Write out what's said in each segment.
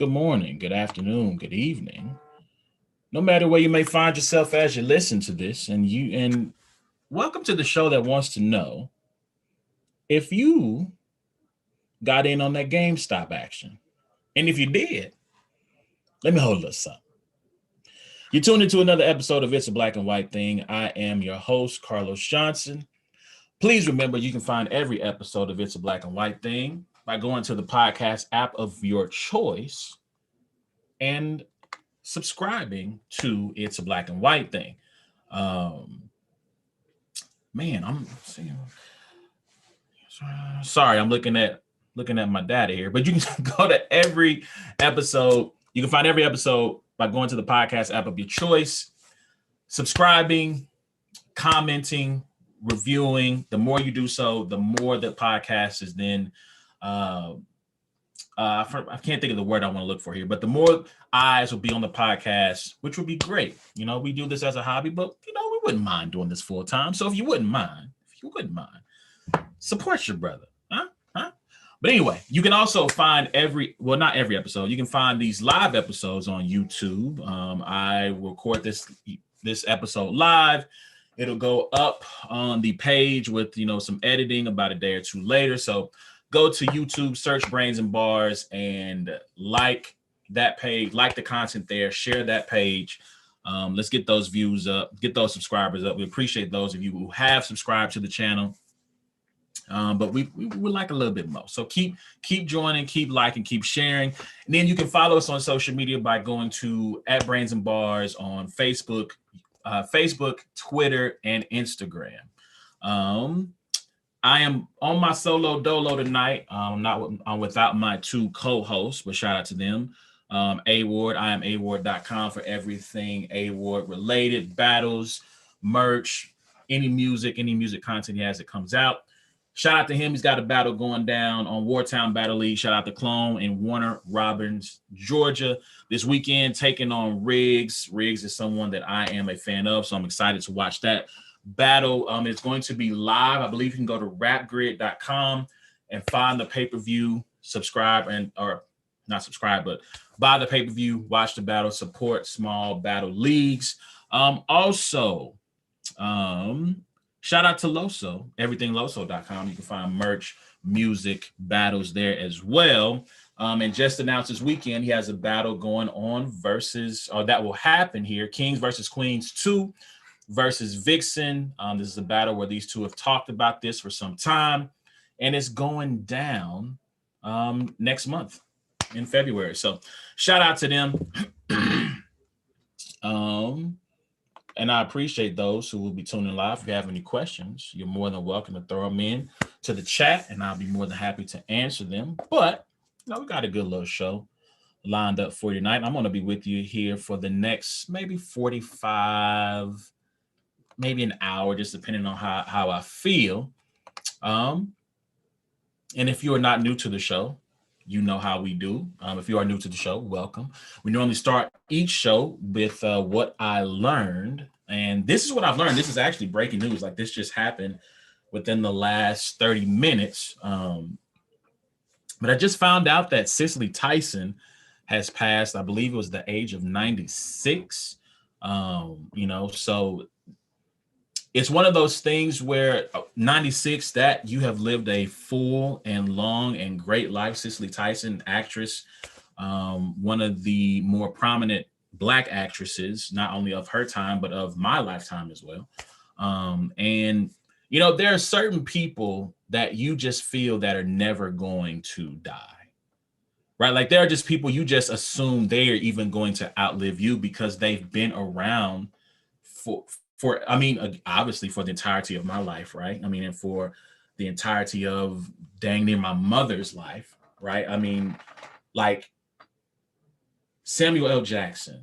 good morning, good afternoon, good evening. No matter where you may find yourself as you listen to this, and welcome to the show that wants to know if you got in on that GameStop action. And if you did, let me hold us up. You tuned into another episode of It's a Black and White Thing. I am your host, Carlos Johnson. Please remember you can find every episode of It's a Black and White Thing by going to the podcast app of your choice and subscribing to It's a Black and White Thing. Um, Man, I'm seeing. Sorry, I'm looking at my data here, but you can go to every episode. You can find every episode by going to the podcast app of your choice, subscribing, commenting, reviewing. The more you do so, the more the podcast is then. I can't think of the word I want to look for here, but the more eyes will be on the podcast, which would be great. We do this as a hobby, but we wouldn't mind doing this full time. So if you wouldn't mind, support your brother, huh? But anyway, you can also find not every episode. You can find these live episodes on YouTube. I record this episode live. It'll go up on the page with some editing about a day or two later. So go to YouTube, search Brains and Bars, and like that page, like the content there, share that page. Let's get those views up, get those subscribers up. We appreciate those of you who have subscribed to the channel. But we would like a little bit more. So keep joining, keep liking, keep sharing. And then you can follow us on social media by going to @Brains and Bars on Facebook, Twitter, and Instagram. I am on my solo dolo tonight. I'm without my two co-hosts, but shout out to them. A-Ward, I am award.com for everything A-Ward related, battles, merch, any music content he has that comes out. Shout out to him. He's got a battle going down on Wartown Battle League. Shout out to Clone in Warner Robins, Georgia this weekend, taking on Riggs. Riggs is someone that I am a fan of, so I'm excited to watch that battle. It's going to be live. I believe you can go to rapgrid.com and find the pay-per-view, subscribe, or not subscribe, but buy the pay-per-view, watch the battle, support small battle leagues. Also, shout out to Loso, everythingloso.com. You can find merch, music, battles there as well. And just announced this weekend, he has a battle going on that will happen here, Kings versus Queens 2 versus Vixen. This is a battle where these two have talked about this for some time, and it's going down next month in February. So shout out to them. And I appreciate those who will be tuning live. If you have any questions, you're more than welcome to throw them in to the chat, and I'll be more than happy to answer them. But we got a good little show lined up for you tonight. I'm going to be with you here for the next maybe 45, maybe an hour, just depending on how I feel. And if you are not new to the show, you know how we do. If you are new to the show, welcome. We normally start each show with what I learned. And this is what I've learned. This is actually breaking news. Like, this just happened within the last 30 minutes. But I just found out that Cicely Tyson has passed, I believe it was the age of 96. So it's one of those things where 96, that you have lived a full and long and great life. Cicely Tyson, actress, one of the more prominent Black actresses, not only of her time, but of my lifetime as well. And there are certain people that you just feel that are never going to die, right? Like, there are just people you just assume they are even going to outlive you because they've been around obviously for the entirety of my life, right? And for the entirety of dang near my mother's life, right? Like Samuel L. Jackson,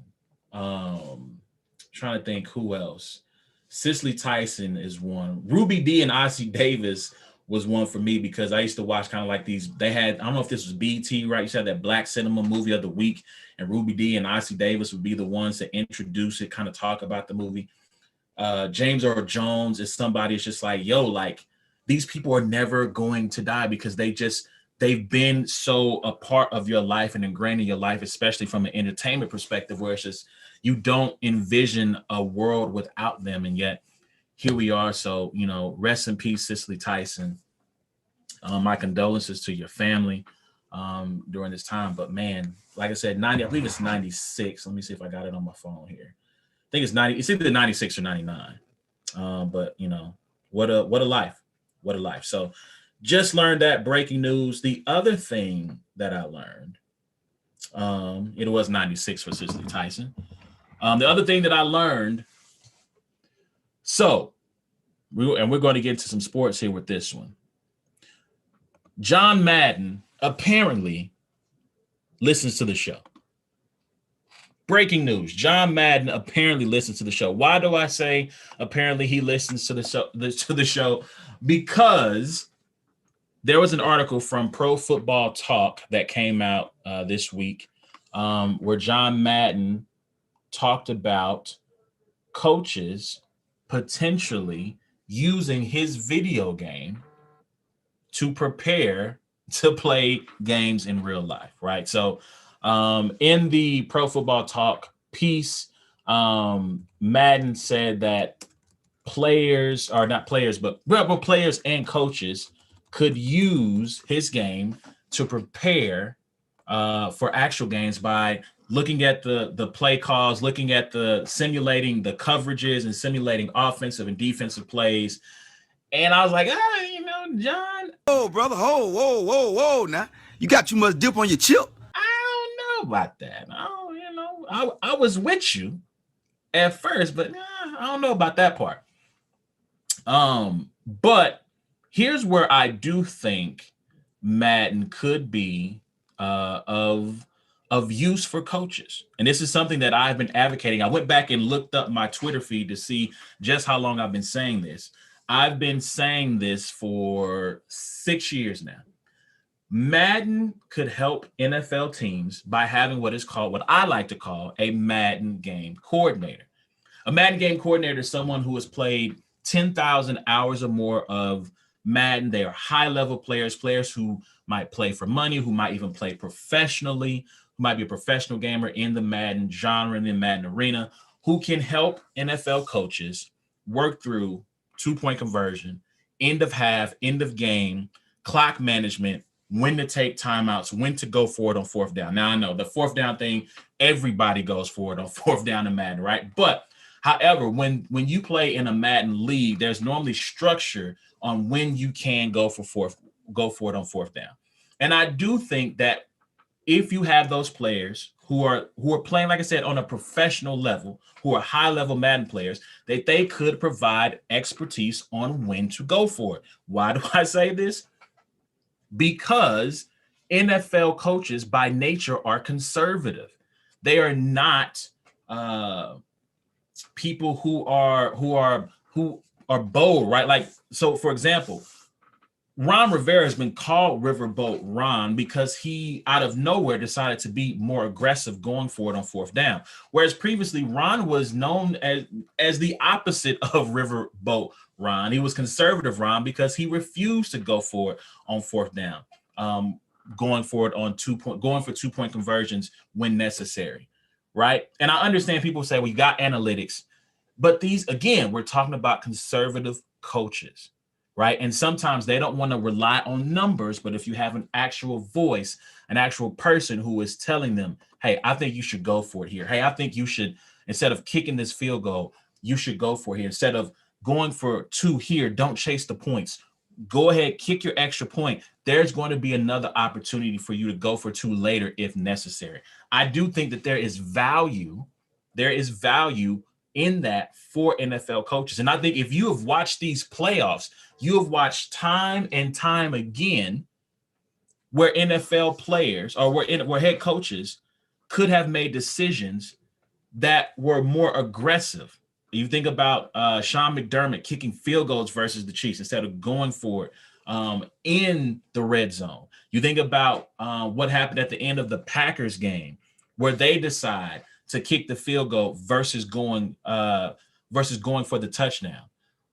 trying to think who else. Cicely Tyson is one. Ruby Dee and Ossie Davis was one for me because I used to watch kind of like these. They had, I don't know if this was BT, right? You said that Black Cinema Movie of the Week, and Ruby Dee and Ossie Davis would be the ones to introduce it, kind of talk about the movie. James Earl Jones is somebody. It's just like, yo, like, these people are never going to die because they just they've been so a part of your life and ingrained in your life, especially from an entertainment perspective, where it's just you don't envision a world without them. And yet here we are. So, rest in peace, Cicely Tyson. My condolences to your family during this time. But man, like I said, I believe it's 96. Let me see if I got it on my phone here. I think it's 90. It's either 96 or 99. But what a life. What a life. So just learned that breaking news. The other thing that I learned, it was 96 for Cicely Tyson. The other thing that I learned, we're going to get into some sports here with this one. John Madden apparently listens to the show. Breaking news. John Madden apparently listens to the show. Why do I say apparently he listens to the show? Because there was an article from Pro Football Talk that came out this week where John Madden talked about coaches potentially using his video game to prepare to play games in real life, right? So in the Pro Football Talk piece, Madden said that players and coaches could use his game to prepare for actual games by looking at the play calls, looking at simulating the coverages and simulating offensive and defensive plays. And I was like, John. Oh, brother, whoa. Now, you got too much dip on your chip. I don't know about that. I was with you at first, but I don't know about that part. But here's where I do think Madden could be of use for coaches. And this is something that I've been advocating. I went back and looked up my Twitter feed to see just how long I've been saying this. I've been saying this for 6 years now. Madden could help NFL teams by having what I like to call a Madden game coordinator. A Madden game coordinator is someone who has played 10,000 hours or more of Madden. They are high-level players who might play for money, who might even play professionally, who might be a professional gamer in the Madden genre, in the Madden arena, who can help NFL coaches work through two-point conversion, end of half, end of game, clock management, when to take timeouts, when to go for it on fourth down. Now, I know the fourth down thing, everybody goes for it on fourth down in Madden, right? But however, when you play in a Madden league, there's normally structure on when you can go for it on fourth down. And I do think that if you have those players who are playing, like I said, on a professional level, who are high-level Madden players, that they could provide expertise on when to go for it. Why do I say this? Because NFL coaches by nature are conservative. They are not people who are bold, right? Like, so for example, Ron Rivera has been called Riverboat Ron because he, out of nowhere, decided to be more aggressive going for it on fourth down. Whereas previously, Ron was known as the opposite of Riverboat Ron. He was conservative Ron because he refused to go for it on fourth down, going for it on going for 2-point conversions when necessary, right? And I understand people say, we got analytics, but these, again, we're talking about conservative coaches. Right. And sometimes they don't want to rely on numbers. But if you have an actual voice, an actual person who is telling them, hey, I think you should go for it here. Hey, I think you should, instead of kicking this field goal, you should go for it here. Instead of going for 2 here, don't chase the points. Go ahead, kick your extra point. There's going to be another opportunity for you to go for 2 later if necessary. I do think that there is value. There is value in that for NFL coaches. And I think if you have watched these playoffs, you have watched time and time again where NFL players or where head coaches could have made decisions that were more aggressive. You think about Sean McDermott kicking field goals versus the Chiefs instead of going for it in the red zone. You think about what happened at the end of the Packers game where they decide to kick the field goal versus going for the touchdown,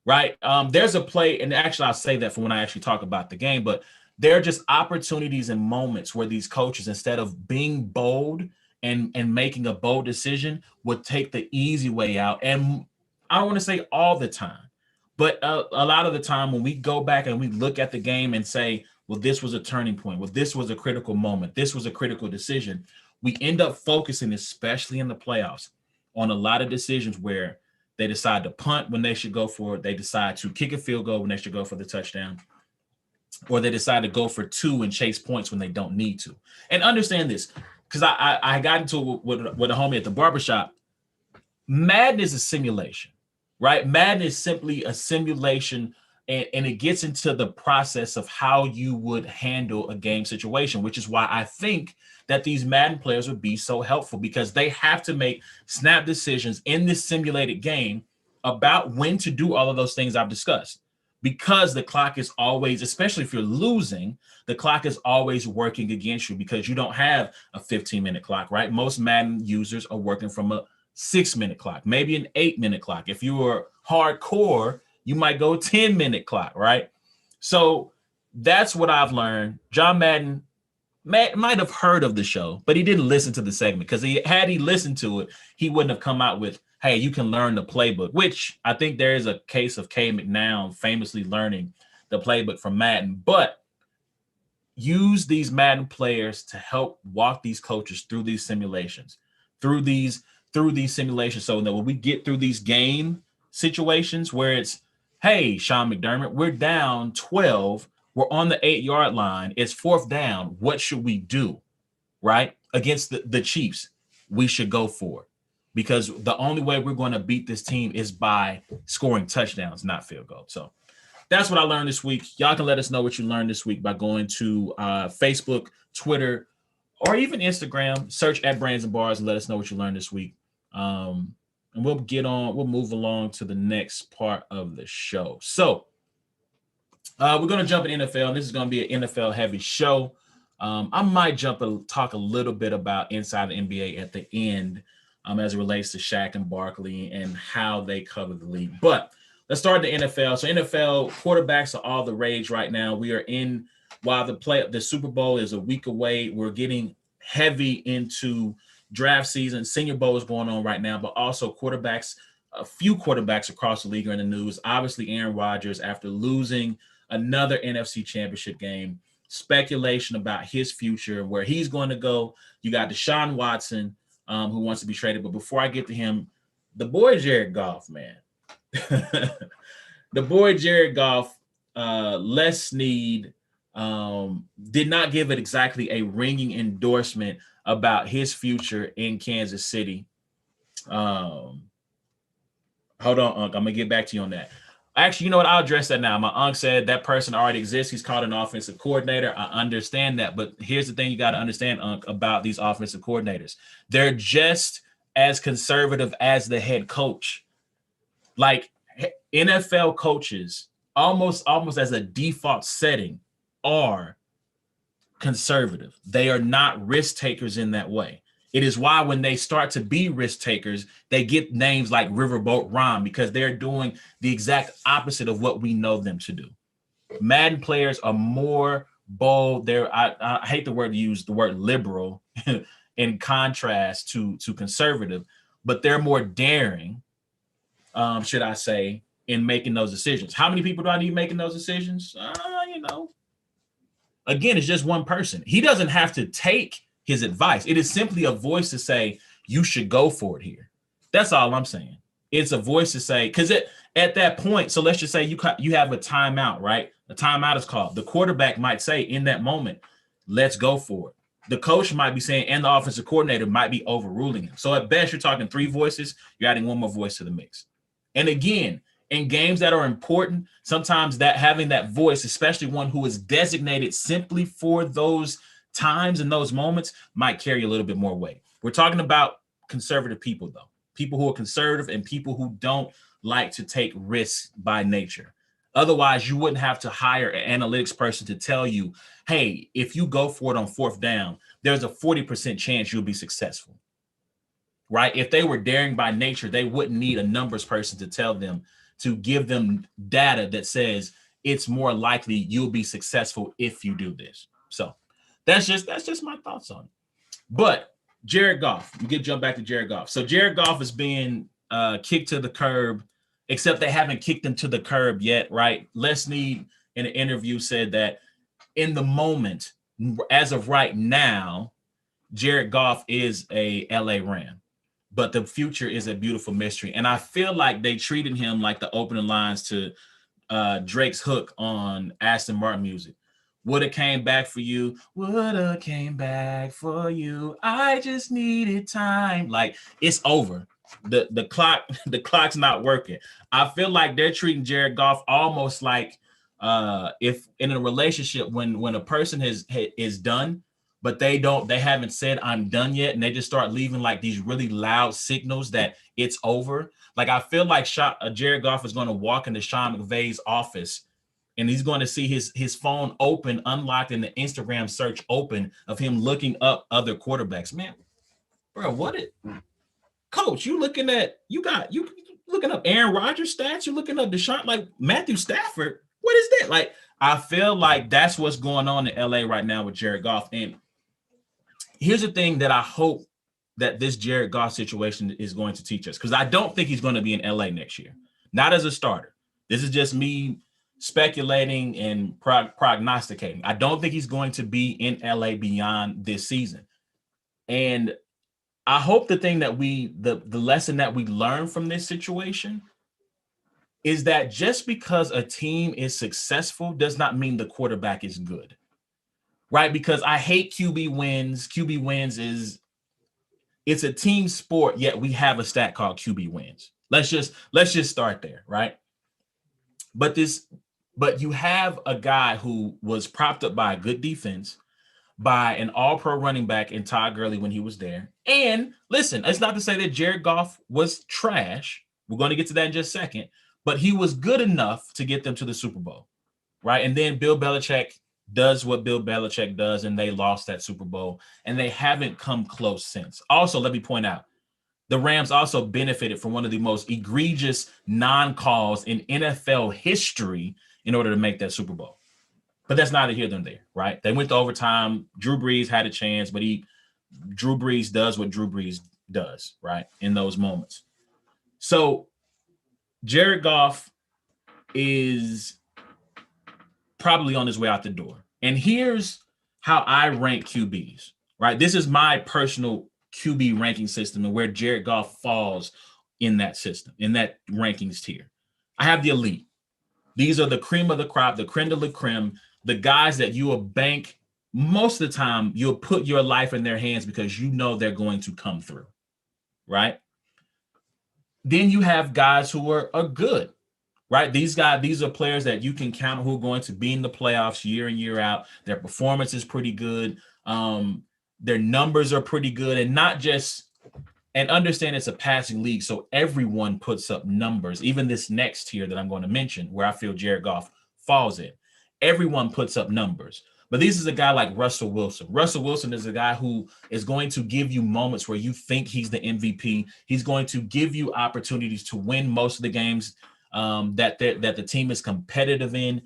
right? There's a play, and actually I'll say that for when I actually talk about the game, but there are just opportunities and moments where these coaches, instead of being bold and making a bold decision, would take the easy way out. And I don't want to say all the time, but a lot of the time when we go back and we look at the game and say, well, this was a turning point. Well, this was a critical moment. This was a critical decision. We end up focusing, especially in the playoffs, on a lot of decisions where they decide to punt when they should go for it. They decide to kick a field goal when they should go for the touchdown, or they decide to go for two and chase points when they don't need to. And understand this, because I got into it with a homie at the barbershop. Madden is a simulation, right? Madden is simply a simulation, and it gets into the process of how you would handle a game situation, which is why I think that these Madden players would be so helpful, because they have to make snap decisions in this simulated game about when to do all of those things I've discussed. Because the clock is always, especially if you're losing, the clock is always working against you, because you don't have a 15-minute clock, right? Most Madden users are working from a 6-minute clock, maybe an 8-minute clock. If you are hardcore, you might go 10-minute clock, right? So that's what I've learned. John Madden might have heard of the show, but he didn't listen to the segment, because had he listened to it, he wouldn't have come out with, hey, you can learn the playbook, which I think there is a case of K. McNown famously learning the playbook from Madden. But use these Madden players to help walk these coaches through these simulations, through these simulations, so that when we get through these game situations where it's, hey, Sean McDermott, we're down 12, we're on the 8-yard line, it's 4th down, what should we do, right? Against the Chiefs, we should go for it, because the only way we're going to beat this team is by scoring touchdowns, not field goals. So that's what I learned this week. Y'all can let us know what you learned this week by going to Facebook, Twitter, or even Instagram. Search at Brands and Bars and let us know what you learned this week. And we'll move along to the next part of the show. So we're going to jump in NFL. This is going to be an NFL heavy show. I might talk a little bit about inside the NBA at the end, as it relates to Shaq and Barkley and how they cover the league. But let's start the NFL. So NFL quarterbacks are all the rage right now. We are while the Super Bowl is a week away, we're getting heavy into draft season. Senior Bowl is going on right now, but also a few quarterbacks across the league are in the news. Obviously, Aaron Rodgers, after losing another NFC Championship game, speculation about his future, where he's going to go. You got Deshaun Watson, who wants to be traded. But before I get to him, the boy Jared Goff, man. The boy Jared Goff, Les Snead, did not give it exactly a ringing endorsement about his future in Kansas City. Hold on, Unc. I'm going to get back to you on that. Actually, you know what? I'll address that now. My uncle said that person already exists. He's called an offensive coordinator. I understand that. But here's the thing you got to understand, Unc, about these offensive coordinators. They're just as conservative as the head coach. Like NFL coaches, almost as a default setting, are conservative. They are not risk takers in that way. It is why when they start to be risk takers, they get names like Riverboat Ron, because they're doing the exact opposite of what we know them to do. Madden players are more bold. I hate the word liberal in contrast to conservative, but they're more daring, should I say, in making those decisions. How many people do I need making those decisions? Again, it's just one person. He doesn't have to take his advice. It is simply a voice to say, you should go for it here. That's all I'm saying. It's a voice to say, because at that point, so let's just say you have a timeout, right? A timeout is called. The quarterback might say in that moment, let's go for it. The coach might be saying, and the offensive coordinator might be overruling him. So at best, you're talking 3 voices. You're adding one more voice to the mix. And again, in games that are important, sometimes that having that voice, especially one who is designated simply for those times and those moments, might carry a little bit more weight. We're talking about conservative people, though. People who are conservative and people who don't like to take risks by nature. Otherwise, you wouldn't have to hire an analytics person to tell you, hey, if you go for it on 4th down, there's a 40% chance you'll be successful, right? If they were daring by nature, they wouldn't need a numbers person to tell them, to give them data that says, it's more likely you'll be successful if you do this. So that's just my thoughts on it. But Jared Goff, you get jump back to Jared Goff. So Jared Goff is being kicked to the curb, except they haven't kicked him to the curb yet, right? Les Snead in an interview said that in the moment, as of right now, Jared Goff is a LA Ram, but the future is a beautiful mystery. And I feel like they treated him like the opening lines to Drake's hook on Aston Martin music. Woulda came back for you. Woulda came back for you. I just needed time. Like, it's over. The clock's not working. I feel like they're treating Jared Goff almost like if in a relationship when a person is done, but they haven't said I'm done yet, and they just start leaving like these really loud signals that it's over. Like, I feel like Jared Goff is going to walk into Sean McVay's office, and he's going to see his phone open, unlocked, and the Instagram search open of him looking up other quarterbacks. Man, bro, Coach? You looking up Aaron Rodgers stats? You looking up Deshaun, like Matthew Stafford? What is that? Like, I feel like that's what's going on in LA right now with Jared Goff. And here's the thing that I hope that this Jared Goff situation is going to teach us, because I don't think he's going to be in LA next year, not as a starter. This is just me speculating and prognosticating. I don't think he's going to be in LA beyond this season. And I hope the thing that the lesson that we learn from this situation is that just because a team is successful does not mean the quarterback is good, right? Because I hate QB wins. QB wins it's a team sport, yet we have a stat called QB wins. Let's just start there, right? But you have a guy who was propped up by a good defense, by an all-pro running back in Todd Gurley when he was there. And listen, it's not to say that Jared Goff was trash. We're going to get to that in just a second. But he was good enough to get them to the Super Bowl, right? And then Bill Belichick does what Bill Belichick does, and they lost that Super Bowl, and they haven't come close since. Also, let me point out, the Rams also benefited from one of the most egregious non-calls in NFL history in order to make that Super Bowl. But that's neither here nor there, right? They went to overtime. Drew Brees had a chance, but Drew Brees does what Drew Brees does, right, in those moments. So Jared Goff is probably on his way out the door. And here's how I rank QBs, right? This is my personal QB ranking system and where Jared Goff falls in that system, in that rankings tier. I have the elite. These are the cream of the crop, the creme de la creme, the guys that you will bank most of the time. You'll put your life in their hands because you know they're going to come through, right? Then you have guys who are good, right? These are players that you can count who are going to be in the playoffs year in, year out. Their performance is pretty good. Their numbers are pretty good, and not just, and understand it's a passing league, so everyone puts up numbers. Even this next tier that I'm going to mention, where I feel Jared Goff falls in, everyone puts up numbers. But this is a guy like Russell Wilson. Russell Wilson is a guy who is going to give you moments where you think he's the MVP. He's going to give you opportunities to win most of the games that the team is competitive in.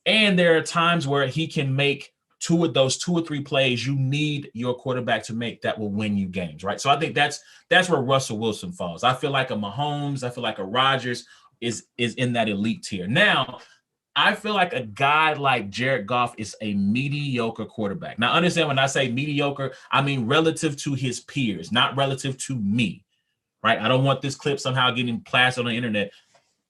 And there are times where he can make two or three plays you need your quarterback to make that will win you games, right? So I think that's where Russell Wilson falls. I feel like a Mahomes, I feel like a Rodgers is in that elite tier. Now, I feel like a guy like Jared Goff is a mediocre quarterback. Now, understand when I say mediocre, I mean relative to his peers, not relative to me, right? I don't want this clip somehow getting plastered on the internet.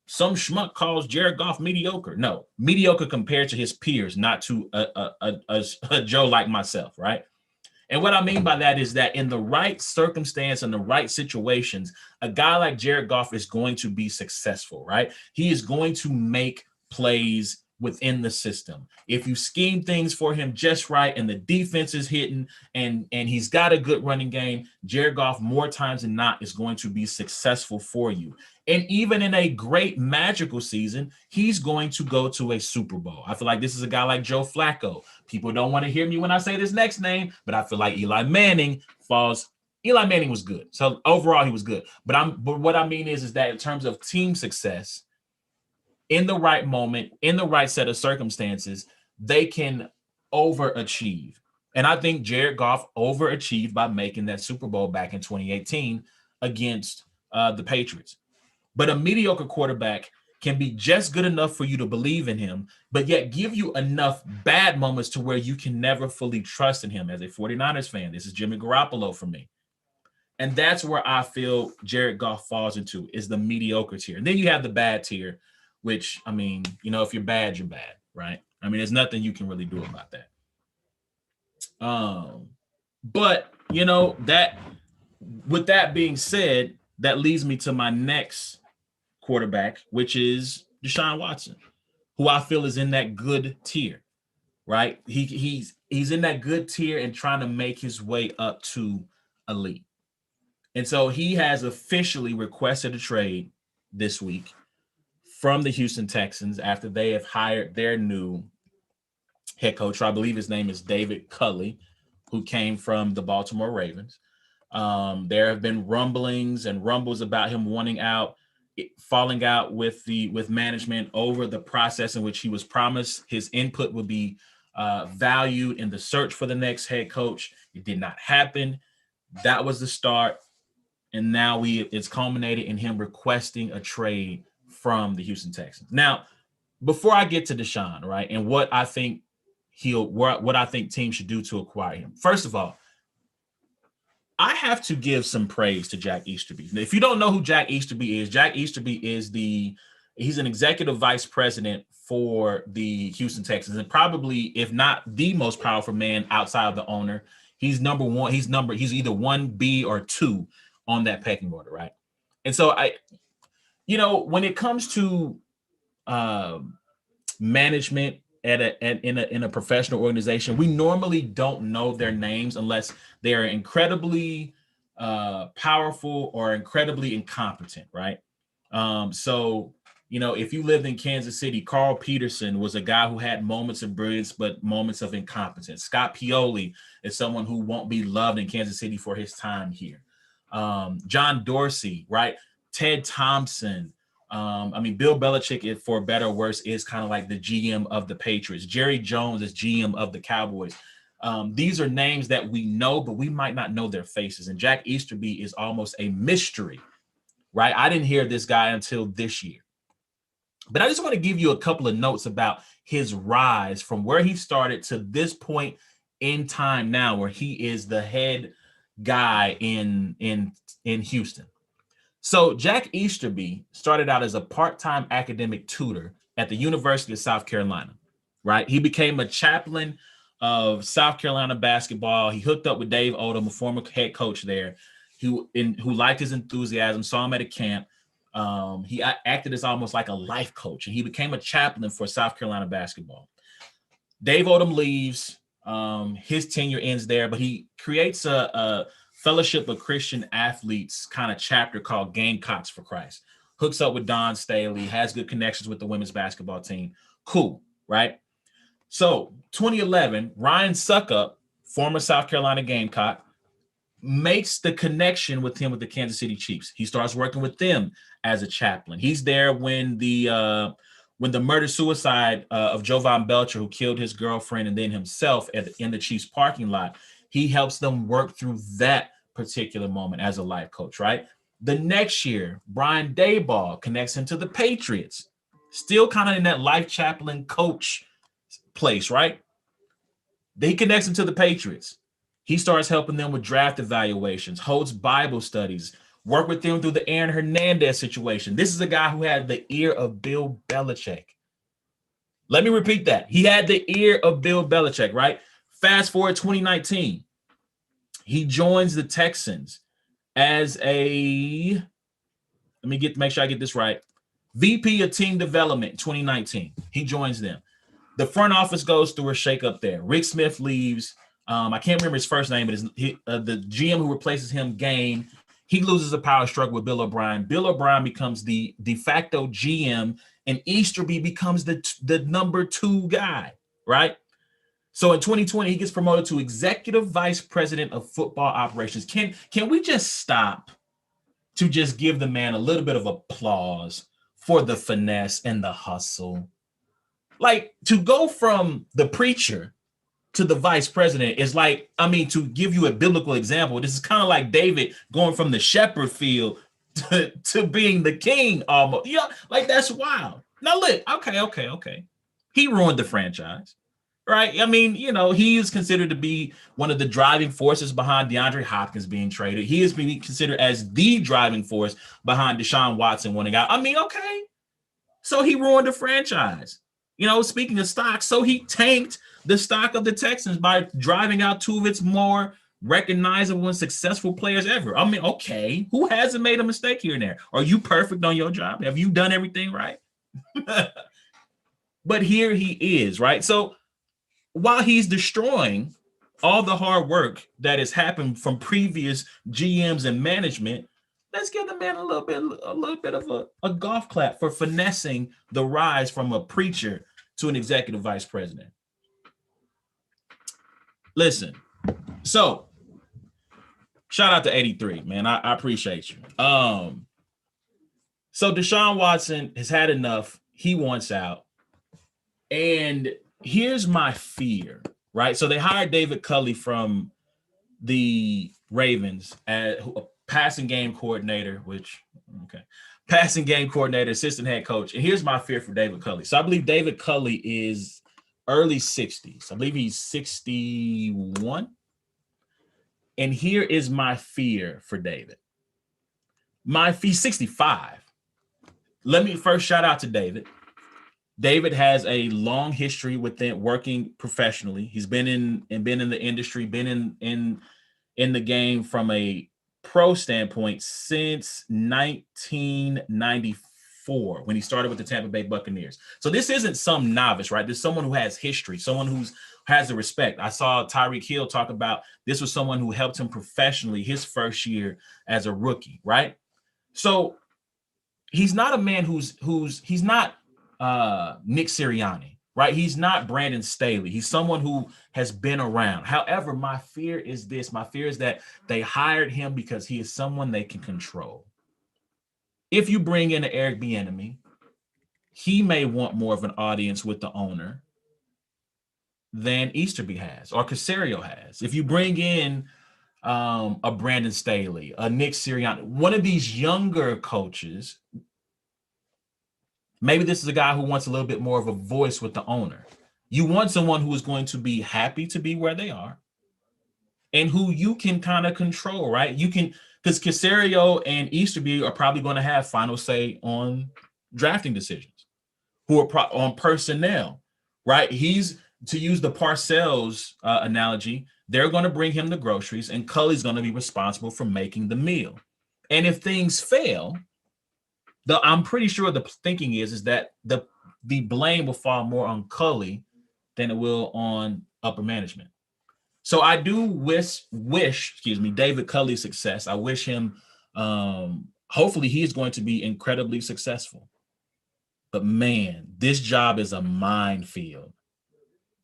Some schmuck calls Jared Goff mediocre. No, mediocre compared to his peers, not to a Joe like myself, right? And what I mean by that is that in the right circumstance and the right situations, a guy like Jared Goff is going to be successful, right? He is going to make plays within the system. If you scheme things for him just right and the defense is hitting and he's got a good running game, Jared Goff more times than not is going to be successful for you. And even in a great magical season, he's going to go to a Super Bowl. I feel like this is a guy like Joe Flacco. People don't want to hear me when I say this next name, but I feel like Eli Manning falls. Eli Manning was good. So overall, he was good. But what I mean is that in terms of team success, in the right moment, in the right set of circumstances, they can overachieve. And I think Jared Goff overachieved by making that Super Bowl back in 2018 against the Patriots. But a mediocre quarterback can be just good enough for you to believe in him, but yet give you enough bad moments to where you can never fully trust in him. As a 49ers fan, this is Jimmy Garoppolo for me. And that's where I feel Jared Goff falls into, is the mediocre tier. And then you have the bad tier, which, I mean, if you're bad, you're bad, right? I mean, there's nothing you can really do about that. But that, with that being said, that leads me to my next quarterback, which is Deshaun Watson, who I feel is in that good tier, right? He's in that good tier and trying to make his way up to elite. And so he has officially requested a trade this week from the Houston Texans after they have hired their new head coach. I believe his name is David Culley, who came from the Baltimore Ravens. There have been rumblings and rumbles about him wanting out, falling out with management over the process in which he was promised his input would be valued in the search for the next head coach. It did not happen. That was the start. And now it's culminated in him requesting a trade from the Houston Texans. Now, before I get to Deshaun, right, and what I think what I think teams should do to acquire him. First of all, I have to give some praise to Jack Easterby. Now, if you don't know who Jack Easterby is, he's an executive vice president for the Houston Texans, and probably, if not the most powerful man outside of the owner, he's number one. He's either 1B or 2 on that pecking order, right? And so when it comes to management in a professional organization, we normally don't know their names unless they are incredibly powerful or incredibly incompetent, right? So if you lived in Kansas City, Carl Peterson was a guy who had moments of brilliance but moments of incompetence. Scott Pioli is someone who won't be loved in Kansas City for his time here. John Dorsey, right? Ted Thompson. Bill Belichick, for better or worse, is kind of like the GM of the Patriots. Jerry Jones is GM of the Cowboys. These are names that we know, but we might not know their faces. And Jack Easterby is almost a mystery, right? I didn't hear this guy until this year. But I just want to give you a couple of notes about his rise from where he started to this point in time now, where he is the head guy in Houston. So Jack Easterby started out as a part-time academic tutor at the University of South Carolina, right? He became a chaplain of South Carolina basketball. He hooked up with Dave Odom, a former head coach there, who liked his enthusiasm, saw him at a camp. He acted as almost like a life coach, and he became a chaplain for South Carolina basketball. Dave Odom leaves. His tenure ends there, but he creates a Fellowship of Christian Athletes kind of chapter called Gamecocks for Christ. Hooks up with Don Staley, has good connections with the women's basketball team. Cool, right? So 2011, Ryan Suckup, former South Carolina Gamecock, makes the connection with him with the Kansas City Chiefs. He starts working with them as a chaplain. He's there when the murder-suicide of Jovan Belcher, who killed his girlfriend and then himself in the Chiefs parking lot. He helps them work through that particular moment as a life coach, right? The next year, Brian Daboll connects him to the Patriots. Still kind of in that life chaplain coach place, right? He connects him to the Patriots. He starts helping them with draft evaluations, holds Bible studies, work with them through the Aaron Hernandez situation. This is a guy who had the ear of Bill Belichick. Let me repeat that. He had the ear of Bill Belichick, right? Fast forward 2019, he joins the Texans as make sure I get this right, VP of Team Development 2019. He joins them. The front office goes through a shakeup there. Rick Smith leaves. I can't remember his first name, but the GM who replaces him, Gain, he loses a power struggle with Bill O'Brien. Bill O'Brien becomes the de facto GM, and Easterby becomes the number 2 guy, right? So in 2020, he gets promoted to executive vice president of football operations. Can we just stop to just give the man a little bit of applause for the finesse and the hustle. Like, to go from the preacher to the vice president is like, I mean, to give you a biblical example, this is kind of like David going from the shepherd field to being the king almost. Yeah, like, that's wild. Now look, okay. He ruined the franchise, right? I mean, he is considered to be one of the driving forces behind DeAndre Hopkins being traded. He is being considered as the driving force behind Deshaun Watson winning out. I mean, okay. So he ruined the franchise. Speaking of stock, so he tanked the stock of the Texans by driving out two of its more recognizable and successful players ever. I mean, okay, who hasn't made a mistake here and there? Are you perfect on your job? Have you done everything right? But here he is, right? So while he's destroying all the hard work that has happened from previous GMs and management, let's give the man a little bit of a golf clap for finessing the rise from a preacher to an executive vice president. Listen, so shout out to 83, man. I appreciate you. So Deshaun Watson has had enough. He wants out. And here's my fear, right? So they hired David Culley from the Ravens as a passing game coordinator, passing game coordinator, assistant head coach. And here's my fear for David Culley. So I believe David Culley is early 60s. I believe he's 61. And here is my fear for David. He's 65. Let me first shout out to David. David has a long history within working professionally. He's been in the industry, been in the game from a pro standpoint since 1994 when he started with the Tampa Bay Buccaneers. So this isn't some novice, right? This is someone who has history, someone who has the respect. I saw Tyreek Hill talk about this was someone who helped him professionally his first year as a rookie, right? So he's not a man he's not Nick Sirianni, right? He's not Brandon Staley. He's someone who has been around. However, my fear is this. My fear is that they hired him because he is someone they can control. If you bring in an Eric Bieniemy, he may want more of an audience with the owner than Easterby has or Caserio has. If you bring in a Brandon Staley, a Nick Sirianni, one of these younger coaches, maybe this is a guy who wants a little bit more of a voice with the owner. You want someone who is going to be happy to be where they are and who you can kind of control, right? You can, because Caserio and Easterby are probably going to have final say on drafting decisions, who are on personnel, right? He's, to use the Parcells analogy, they're going to bring him the groceries and Culley's going to be responsible for making the meal. And if things fail, I'm pretty sure the thinking is that the blame will fall more on Culley than it will on upper management. So I do wish David Culley success. I wish him, hopefully he's going to be incredibly successful. But man, this job is a minefield.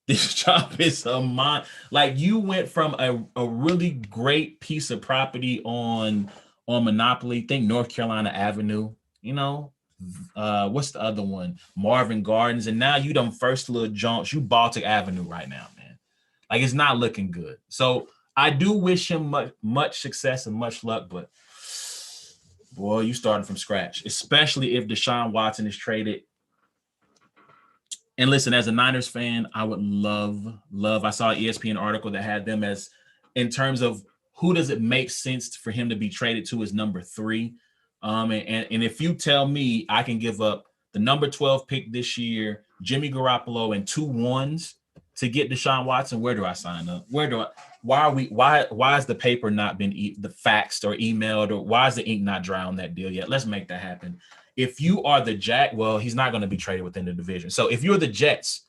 This job is a mine. Like, you went from a really great piece of property on Monopoly, think North Carolina Avenue, what's the other one? Marvin Gardens. And now you done first little jaunts. You Baltic Avenue right now, man. Like, it's not looking good. So I do wish him much success and much luck, but boy, you starting from scratch, especially if Deshaun Watson is traded. And listen, as a Niners fan, I would love, I saw an ESPN article that had them as, in terms of who does it make sense for him to be traded to, as number 3. And if you tell me I can give up the number 12 pick this year, Jimmy Garoppolo, and 2 1s to get Deshaun Watson, where do I sign up? Why has the paper not been faxed or emailed, or why is the ink not dry on that deal yet? Let's make that happen. If you are the well, he's not going to be traded within the division. So if you're the Jets,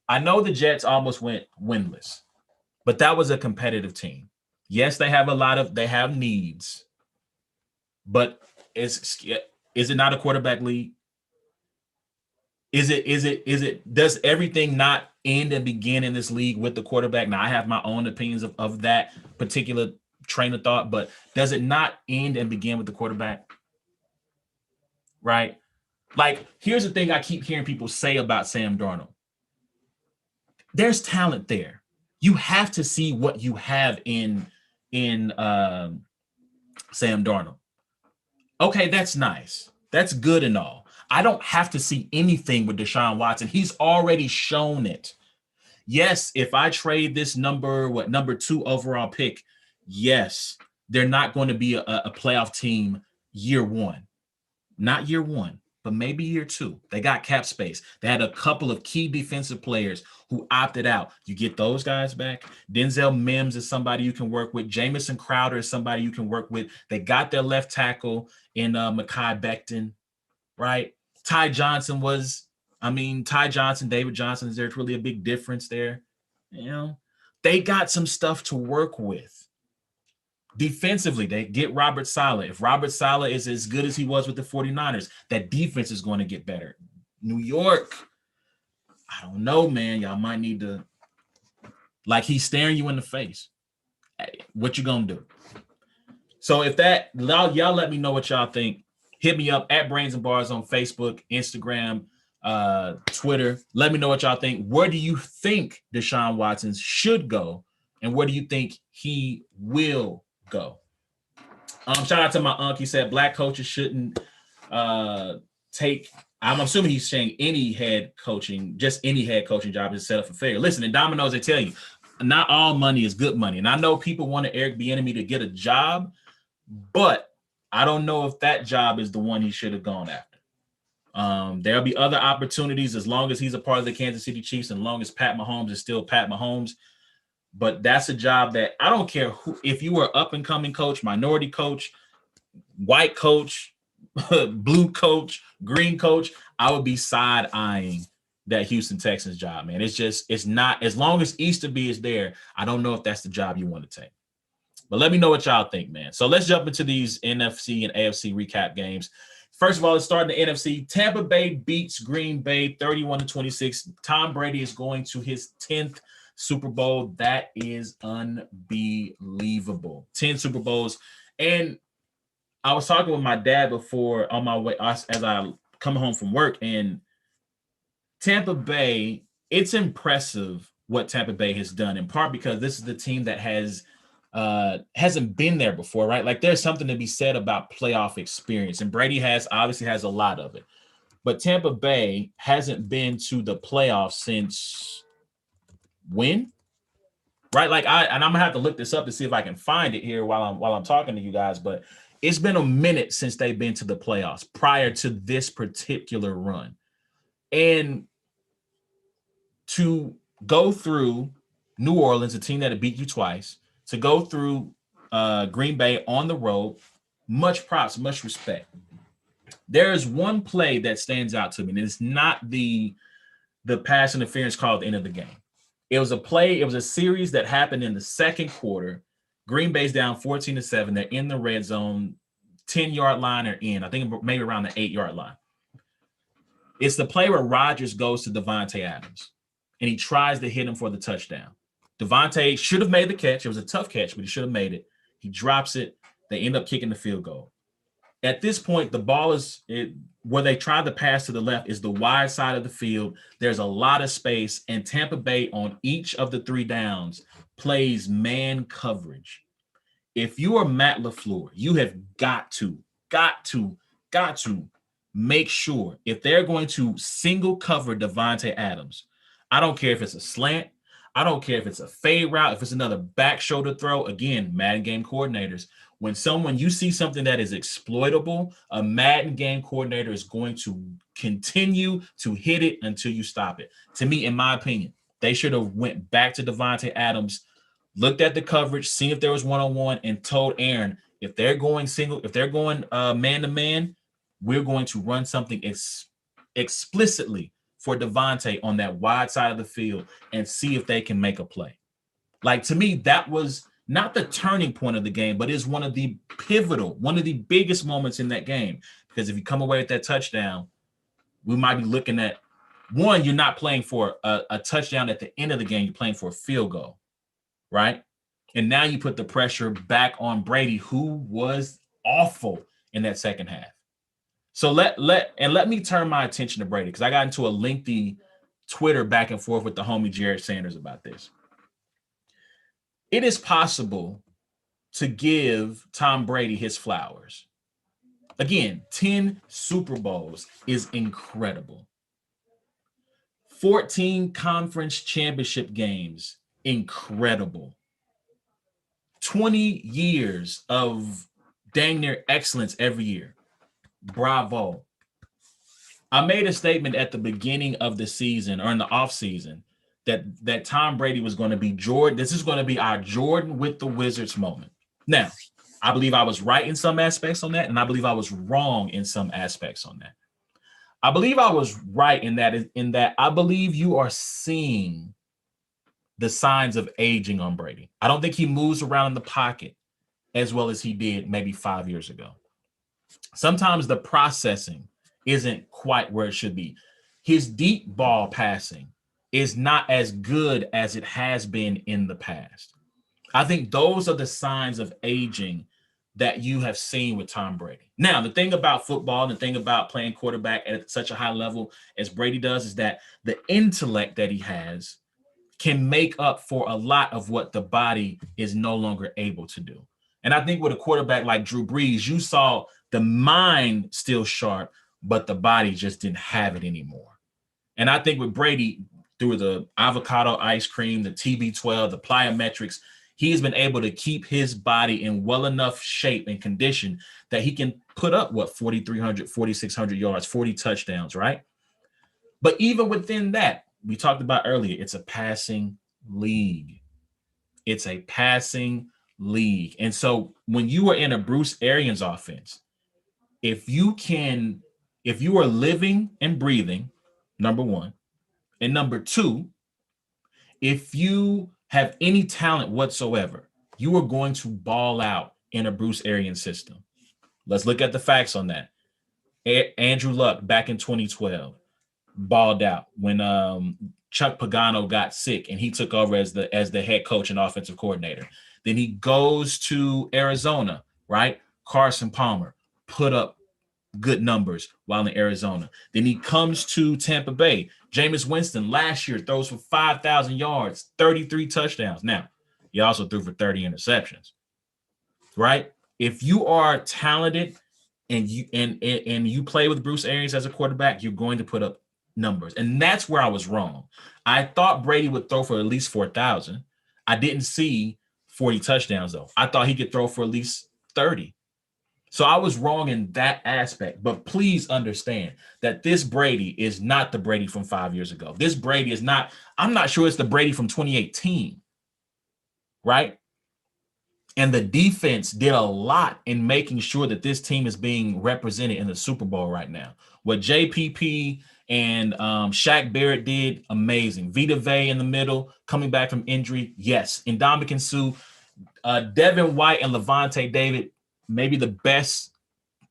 I know the Jets almost went winless, but that was a competitive team. Yes, they have needs, but is it not a quarterback league? Is it does everything not end and begin in this league with the quarterback? Now, I have my own opinions of that particular train of thought, but does it not end and begin with the quarterback? right? Like, here's the thing I keep hearing people say about Sam Darnold. There's talent there. You have to see what you have in Sam Darnold. Okay, that's nice. That's good and all. I don't have to see anything with Deshaun Watson. He's already shown it. Yes, if I trade this number 2 overall pick, yes, they're not going to be a playoff team year one. Not year one, but maybe year two. They got cap space. They had a couple of key defensive players who opted out. You get those guys back. Denzel Mims is somebody you can work with. Jamison Crowder is somebody you can work with. They got their left tackle in Mekhi Becton, right? Ty Johnson, David Johnson, is there really a big difference there? You know, they got some stuff to work with. Defensively, they get Robert Saleh. If Robert Saleh is as good as he was with the 49ers, that defense is going to get better. New York, I don't know, man. Y'all might need to, like, he's staring you in the face. Hey, what you gonna do? So if that, y'all let me know what y'all think. Hit me up at Brains and Bars on Facebook, Instagram, Twitter. Let me know what y'all think. Where do you think Deshaun Watson should go? And where do you think he will go? Shout out to my uncle. He said black coaches shouldn't take. I'm assuming he's saying any head coaching job is set up for failure. Listen, in Domino's, they tell you not all money is good money. And I know people wanted Eric Bieniemy to get a job, but I don't know if that job is the one he should have gone after. There'll be other opportunities as long as he's a part of the Kansas City Chiefs and as long as Pat Mahomes is still Pat Mahomes. But that's a job that I don't care if you were up-and-coming coach, minority coach, white coach, blue coach, green coach, I would be side-eyeing that Houston Texans job, man. It's not, as long as Easterby is there, I don't know if that's the job you want to take. But let me know what y'all think, man. So let's jump into these NFC and AFC recap games. First of all, let's start in the NFC. Tampa Bay beats Green Bay 31-26. Tom Brady is going to his 10th Super Bowl. That is unbelievable. 10 Super Bowls. And I was talking with my dad before on my way as I come home from work, and Tampa Bay, it's impressive what Tampa Bay has done, in part because this is the team that hasn't been there before, right? Like, there's something to be said about playoff experience, and Brady obviously has a lot of it. But Tampa Bay hasn't been to the playoffs since when? Right? Like, I'm gonna have to look this up to see if I can find it here while I'm talking to you guys, but it's been a minute since they've been to the playoffs prior to this particular run. And to go through New Orleans, a team that had beat you twice, to go through Green Bay on the road, much props, much respect. There is one play that stands out to me, and it's not the pass interference call at the end of the game. It was a series that happened in the second quarter. Green Bay's down 14-7. They're in the red zone, 10-yard line or in. I think maybe around the 8-yard line. It's the play where Rodgers goes to Davante Adams, and he tries to hit him for the touchdown. Davante should have made the catch. It was a tough catch, but he should have made it. He drops it. They end up kicking the field goal. At this point, the ball is where they try to pass to the left is the wide side of the field. There's a lot of space, and Tampa Bay on each of the 3 downs plays man coverage. If you are Matt LaFleur, you have got to make sure if they're going to single cover Davante Adams, I don't care if it's a slant, I don't care if it's a fade route, if it's another back shoulder throw. Again, Madden game coordinators, when you see something that is exploitable, a Madden game coordinator is going to continue to hit it until you stop it. To me, in my opinion, they should have went back to Davante Adams, looked at the coverage, seen if there was one-on-one, and told Aaron, if they're going man-to-man, we're going to run something explicitly for Davante on that wide side of the field and see if they can make a play. Like, to me, that was not the turning point of the game, but is one of the biggest moments in that game. Because if you come away with that touchdown, we might be looking at, one, you're not playing for a touchdown at the end of the game. You're playing for a field goal, right? And now you put the pressure back on Brady, who was awful in that second half. So let me turn my attention to Brady, because I got into a lengthy Twitter back and forth with the homie Jared Sanders about this. It is possible to give Tom Brady his flowers. Again, 10 Super Bowls is incredible. 14 conference championship games, incredible. 20 years of dang near excellence every year. Bravo. I made a statement at the beginning of the season or in the offseason that Tom Brady was going to be Jordan. This is going to be our Jordan with the Wizards moment. Now, I believe I was right in some aspects on that, and I believe I was wrong in some aspects on that. I believe I was right in that I believe you are seeing the signs of aging on Brady. I don't think he moves around in the pocket as well as he did maybe 5 years ago. Sometimes the processing isn't quite where it should be. His deep ball passing is not as good as it has been in the past. I think those are the signs of aging that you have seen with Tom Brady. Now, the thing about football and the thing about playing quarterback at such a high level as Brady does is that the intellect that he has can make up for a lot of what the body is no longer able to do. And I think with a quarterback like Drew Brees, you saw the mind still sharp, but the body just didn't have it anymore. And I think with Brady, through the avocado ice cream, the TB12, the plyometrics, he's been able to keep his body in well enough shape and condition that he can put up, 4,300, 4,600 yards, 40 touchdowns, right? But even within that, we talked about earlier, it's a passing league. It's a passing league. And so when you are in a Bruce Arians offense, if you are living and breathing, number one, and number two, if you have any talent whatsoever, you are going to ball out in a Bruce Arians system. Let's look at the facts on that. Andrew Luck back in 2012 balled out when Chuck Pagano got sick and he took over as the head coach and offensive coordinator. Then he goes to Arizona, right? Carson Palmer put up good numbers while in Arizona. Then he comes to Tampa Bay. Jameis Winston last year throws for 5,000 yards, 33 touchdowns. Now, he also threw for 30 interceptions, right? If you are talented and you play with Bruce Arians as a quarterback, you're going to put up numbers. And that's where I was wrong. I thought Brady would throw for at least 4,000. I didn't see 40 touchdowns, though. I thought he could throw for at least 30. So I was wrong in that aspect. But please understand that this Brady is not the Brady from 5 years ago. This Brady is not, I'm not sure it's the Brady from 2018, right? And the defense did a lot in making sure that this team is being represented in the Super Bowl right now. What JPP and Shaq Barrett did, amazing. Vita Vea in the middle, coming back from injury, yes. Ndamukong Suh, Devin White and Levante David, maybe the best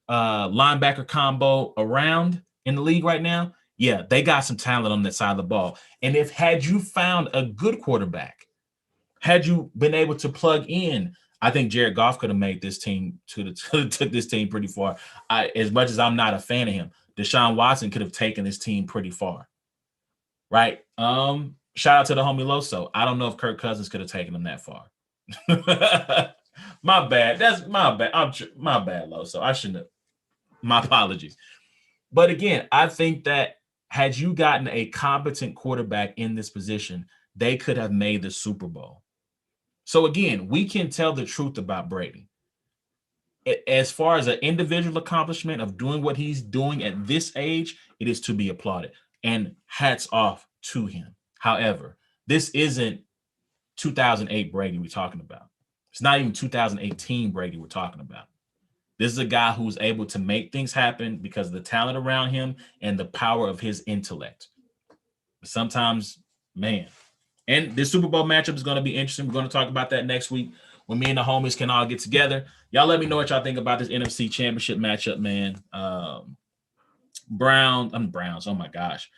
linebacker combo around in the league right now. Yeah, they got some talent on that side of the ball. And had you found a good quarterback, had you been able to plug in, I think Jared Goff could have made this team took this team pretty far. As much as I'm not a fan of him, Deshaun Watson could have taken this team pretty far, right? Shout out to the homie Loso. I don't know if Kirk Cousins could have taken them that far. My bad. That's my bad. My bad, Loso. I shouldn't have. My apologies. But again, I think that had you gotten a competent quarterback in this position, they could have made the Super Bowl. So again, we can tell the truth about Brady. As far as an individual accomplishment of doing what he's doing at this age, it is to be applauded. And hats off to him. However, this isn't 2008 Brady we're talking about. It's not even 2018 Brady we're talking about. This is a guy who's able to make things happen because of the talent around him and the power of his intellect. Sometimes, man. And this Super Bowl matchup is going to be interesting. We're going to talk about that next week when me and the homies can all get together. Y'all let me know what y'all think about this NFC Championship matchup, man. Browns. Oh, my gosh.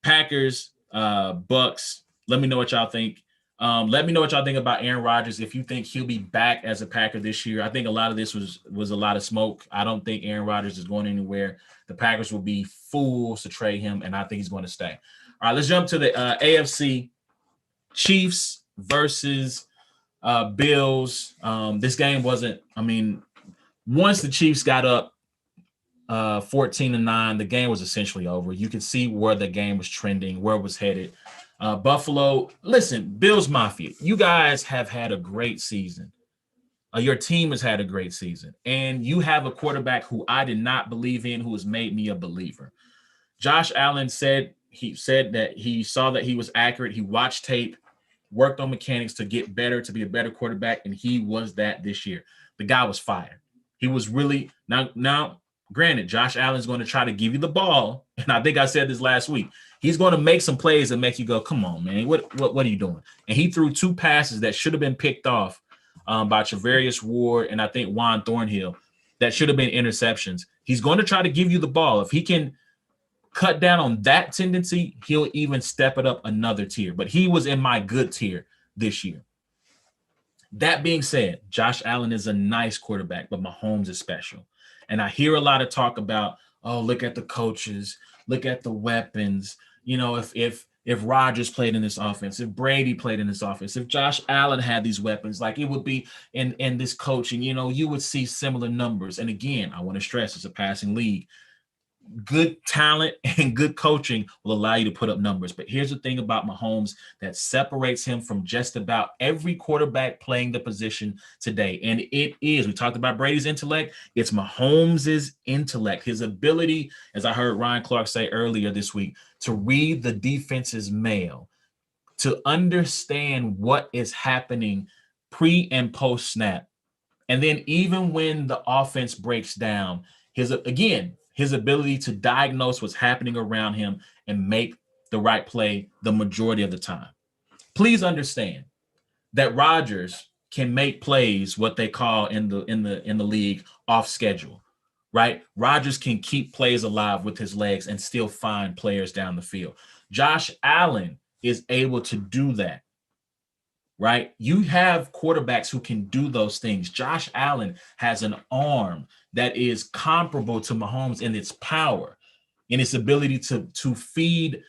Packers, Bucks. Let me know what y'all think. Let me know what y'all think about Aaron Rodgers. If you think he'll be back as a Packer this year, I think a lot of this was a lot of smoke. I don't think Aaron Rodgers is going anywhere. The Packers will be fools to trade him, and I think he's going to stay. All right, let's jump to the AFC. Chiefs versus Bills. This game wasn't. I mean, once the Chiefs got up 14-9, the game was essentially over. You could see where the game was trending, where it was headed. Buffalo, listen, Bills Mafia, you guys have had a great season. Your team has had a great season. And you have a quarterback who I did not believe in, who has made me a believer. Josh Allen said that he saw that he was accurate. He watched tape, worked on mechanics to get better, to be a better quarterback, and he was that this year. The guy was fired. He was really now. Granted, Josh Allen's going to try to give you the ball, and I think I said this last week. He's going to make some plays that make you go, "Come on, man! What are you doing?" And he threw 2 passes that should have been picked off by Travarius Ward and I think Juan Thornhill that should have been interceptions. He's going to try to give you the ball. If he can cut down on that tendency, he'll even step it up another tier. But he was in my good tier this year. That being said, Josh Allen is a nice quarterback, but Mahomes is special. And I hear a lot of talk about, oh, look at the coaches, look at the weapons. You know, if Rodgers played in this offense, if Brady played in this offense, if Josh Allen had these weapons, like it would be in this coaching, you know, you would see similar numbers. And again, I want to stress it's a passing league. Good talent and good coaching will allow you to put up numbers. But here's the thing about Mahomes that separates him from just about every quarterback playing the position today. And it is, we talked about Brady's intellect. It's Mahomes's intellect, his ability, as I heard Ryan Clark say earlier this week, to read the defense's mail, to understand what is happening pre and post snap. And then even when the offense breaks down, his ability to diagnose what's happening around him and make the right play the majority of the time. Please understand that Rodgers can make plays, what they call in the league, off schedule, right? Rodgers can keep plays alive with his legs and still find players down the field. Josh Allen is able to do that. Right? You have quarterbacks who can do those things. Josh Allen has an arm that is comparable to Mahomes in its power, in its ability to feed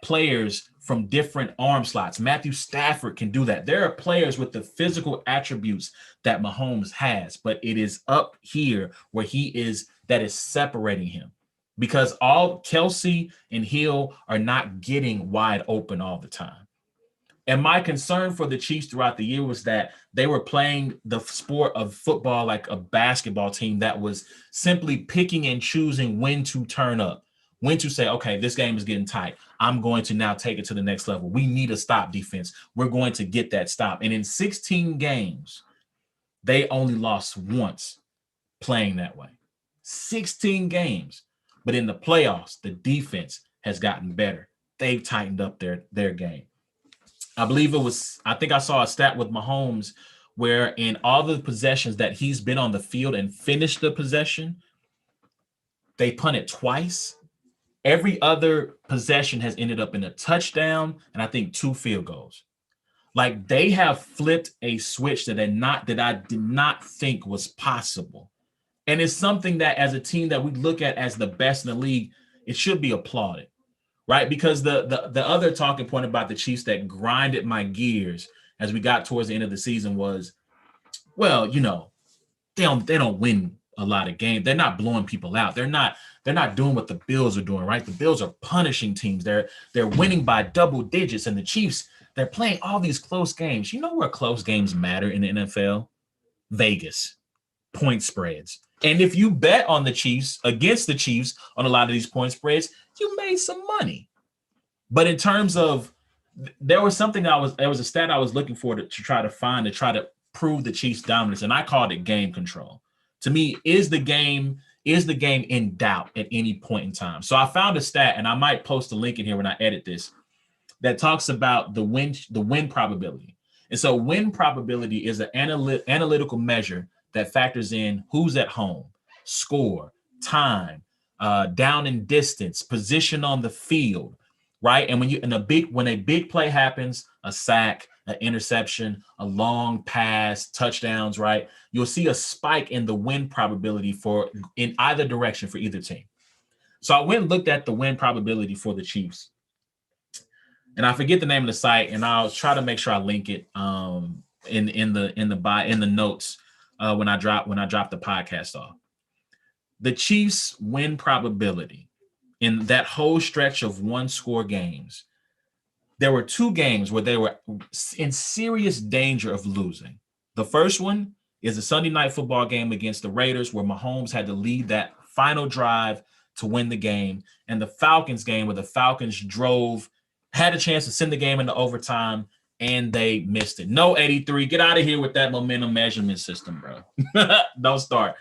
players from different arm slots. Matthew Stafford can do that. There are players with the physical attributes that Mahomes has, but it is up here where that is separating him, because all Kelsey and Hill are not getting wide open all the time. And my concern for the Chiefs throughout the year was that they were playing the sport of football like a basketball team that was simply picking and choosing when to turn up, when to say, okay, this game is getting tight. I'm going to now take it to the next level. We need a stop defense. We're going to get that stop. And in 16 games, they only lost once playing that way. 16 games. But in the playoffs, the defense has gotten better. They've tightened up their game. I think I saw a stat with Mahomes where in all the possessions that he's been on the field and finished the possession, they punted twice. Every other possession has ended up in a touchdown and I think 2 field goals. Like, they have flipped a switch that I did not think was possible. And it's something that as a team that we look at as the best in the league, it should be applauded. Right, because the other talking point about the Chiefs that grinded my gears as we got towards the end of the season was, well, you know, they don't win a lot of games. They're not blowing people out. They're not doing what the Bills are doing. Right, the Bills are punishing teams. They're winning by double digits, and the Chiefs, they're playing all these close games. You know where close games matter in the NFL? Vegas, point spreads. And if you bet on the Chiefs, against the Chiefs on a lot of these point spreads, you made some money. But in terms of, there was a stat I was looking for to try to prove the Chiefs' dominance, and I called it game control. To me, is the game in doubt at any point in time? So I found a stat, and I might post a link in here when I edit this, that talks about the win probability. And so win probability is an analytical measure that factors in who's at home, score, time, down in distance, position on the field, right? And when a big play happens, a sack, an interception, a long pass, touchdowns, right? You'll see a spike in the win probability in either direction for either team. So I went and looked at the win probability for the Chiefs. And I forget the name of the site, and I'll try to make sure I link it in the notes when I drop the podcast off. The Chiefs' win probability in that whole stretch of 1-score games, there were 2 games where they were in serious danger of losing. The first one is a Sunday night football game against the Raiders, where Mahomes had to lead that final drive to win the game, and the Falcons game where the Falcons had a chance to send the game into overtime, and they missed it. No 83. Get out of here with that momentum measurement system, bro. Don't start,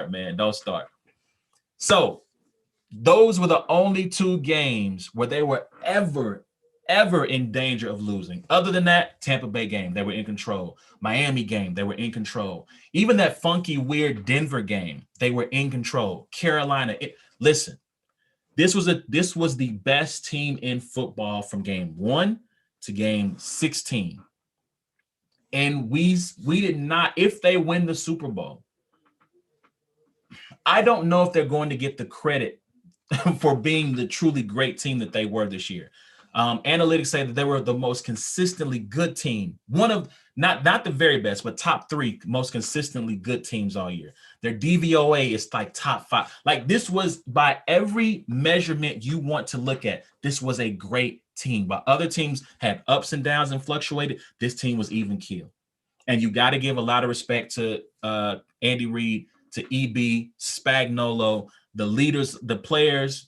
man. Don't start. So those were the only 2 games where they were ever in danger of losing. Other than that, Tampa Bay game, they were in control. Miami game, they were in control. Even that funky, weird Denver game, they were in control. Carolina, listen, this was the best team in football from game 1 to game 16. And we did not, if they win the Super Bowl, I don't know if they're going to get the credit for being the truly great team that they were this year. Analytics say that they were the most consistently good team. One of, not the very best, but top 3 most consistently good teams all year. Their DVOA is like top 5. Like, this was, by every measurement you want to look at, this was a great team. But other teams had ups and downs and fluctuated. This team was even keel. And you got to give a lot of respect to Andy Reid, to EB, Spagnuolo, the leaders, the players,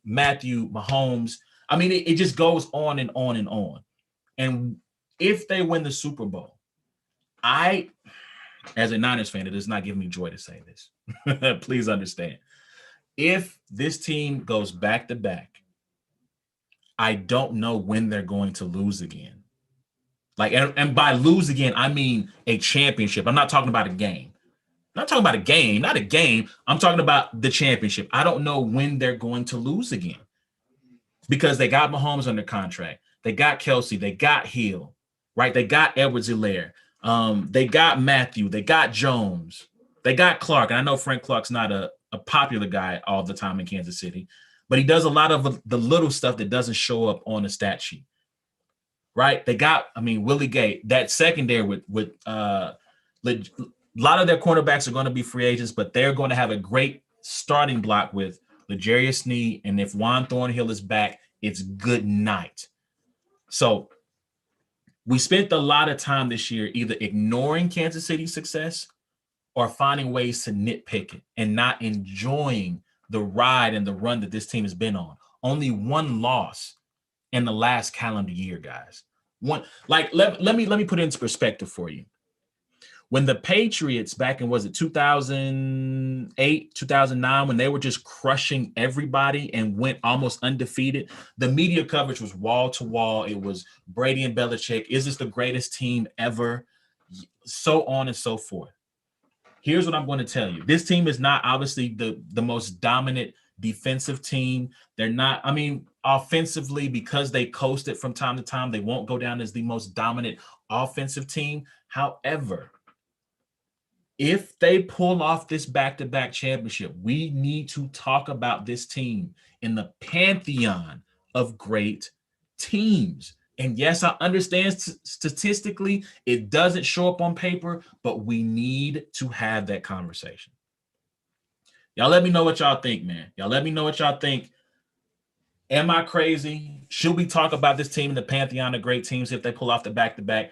Matthew, Mahomes. I mean, it just goes on and on and on. And if they win the Super Bowl, as a Niners fan, it does not give me joy to say this. Please understand. If this team goes back to back, I don't know when they're going to lose again. Like, and by lose again, I mean a championship. I'm not talking about a game. I'm not talking about a game, not a game. I'm talking about the championship. I don't know when they're going to lose again, because they got Mahomes under contract. They got Kelsey. They got Hill, right? They got Edwards-Helaire. They got Matthew. They got Jones. They got Clark. And I know Frank Clark's not a popular guy all the time in Kansas City, but he does a lot of the little stuff that doesn't show up on the stat sheet, right? They got, Willie Gay, that secondary with a lot of their cornerbacks are going to be free agents, but they're going to have a great starting block with L'Jarius Sneed, and if Juan Thornhill is back, it's good night. So we spent a lot of time this year either ignoring Kansas City's success or finding ways to nitpick it and not enjoying the ride and the run that this team has been on. Only 1 loss in the last calendar year, guys. Let me put it into perspective for you. When the Patriots back in, was it 2008, 2009, when they were just crushing everybody and went almost undefeated, the media coverage was wall to wall. It was Brady and Belichick. Is this the greatest team ever? So on and so forth. Here's what I'm going to tell you. This team is not obviously the most dominant defensive team. They're not, offensively, because they coasted from time to time, they won't go down as the most dominant offensive team. However, if they pull off this back-to-back championship, we need to talk about this team in the pantheon of great teams. And yes, I understand statistically it doesn't show up on paper, but we need to have that conversation. Y'all let me know what y'all think, man. Y'all let me know what y'all think. Am I crazy? Should we talk about this team in the pantheon of great teams if they pull off the back-to-back?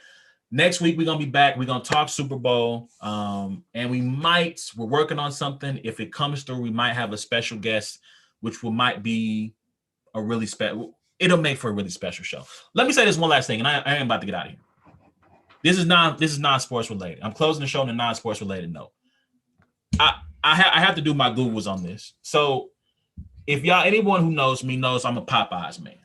Next week, we're going to be back. We're going to talk Super Bowl. And we're working on something. If it comes through, we might have a special guest, which might be a really special. It'll make for a really special show. Let me say this one last thing, and I am about to get out of here. This is non-sports related. I'm closing the show on a non-sports related note. I have to do my Googles on this. So if anyone who knows me knows I'm a Popeyes man.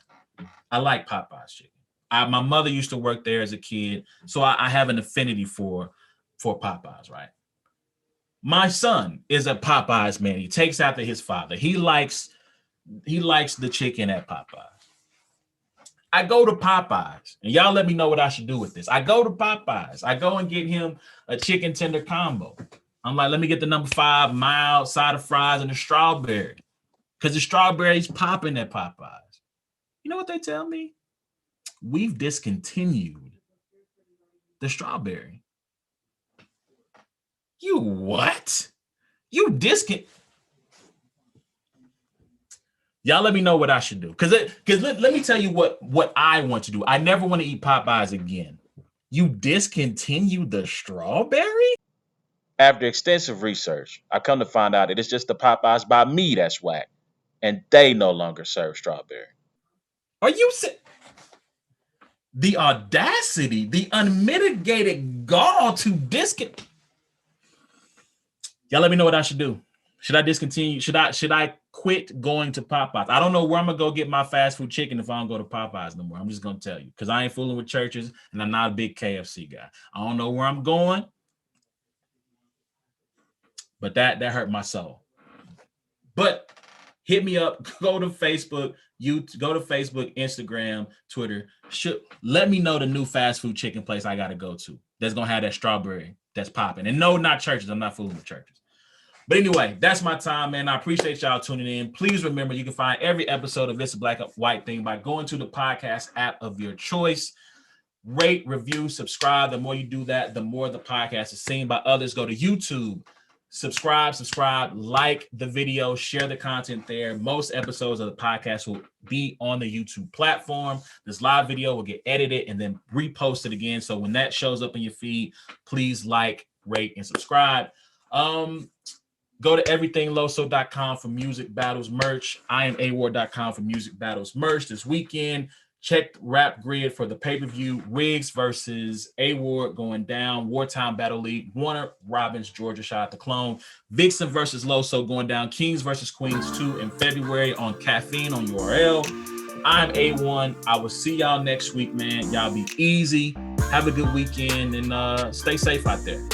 I like Popeyes chicken. My mother used to work there as a kid, so I have an affinity for Popeyes, right? My son is a Popeyes man. He takes after his father. He likes the chicken at Popeyes. I go to Popeyes, and y'all let me know what I should do with this. I go to Popeyes. I go and get him a chicken tender combo. I'm like, let me get the number 5 mild side of fries and the strawberry. Because the strawberry's popping at Popeyes. You know what they tell me? We've discontinued the strawberry. You what? You Y'all let me know what I should do. Because let me tell you what I want to do. I never want to eat Popeyes again. You discontinued the strawberry? After extensive research, I come to find out that it's just the Popeyes by me that's whack, and they no longer serve strawberry. Are you the audacity, the unmitigated gall to discount? Y'all let me know what I should do. Should I discontinue? Should I quit going to Popeyes? I don't know where I'm gonna go get my fast food chicken if I don't go to Popeyes no more. I'm just gonna tell you because I ain't fooling with churches and I'm not a big KFC guy. I don't know where I'm going, but that hurt my soul. But hit me up. Go to Facebook. Go to Facebook, Instagram, Twitter. Let me know the new fast food chicken place I gotta go to. That's gonna have that strawberry that's popping. And no, not churches. I'm not fooling with churches. But anyway, that's my time, man. I appreciate y'all tuning in. Please remember, you can find every episode of It's a Black White Thing by going to the podcast app of your choice. Rate, review, subscribe. The more you do that, the more the podcast is seen by others. Go to YouTube. Subscribe, like the video, share the content there. Most episodes of the podcast will be on the YouTube platform. This live video will get edited and then reposted again. So when that shows up in your feed, please like, rate, and subscribe. Go to everythingloso.com for music battles merch. I am award.com for music battles merch this weekend. Check Rap Grid for the pay-per-view. Riggs versus Award going down. Wartime Battle League. Warner Robins, Georgia, shout out to Clone. Vixen versus Loso going down. Kings versus Queens 2 in February on Caffeine on URL. I'm A1. I will see y'all next week, man. Y'all be easy. Have a good weekend and stay safe out there.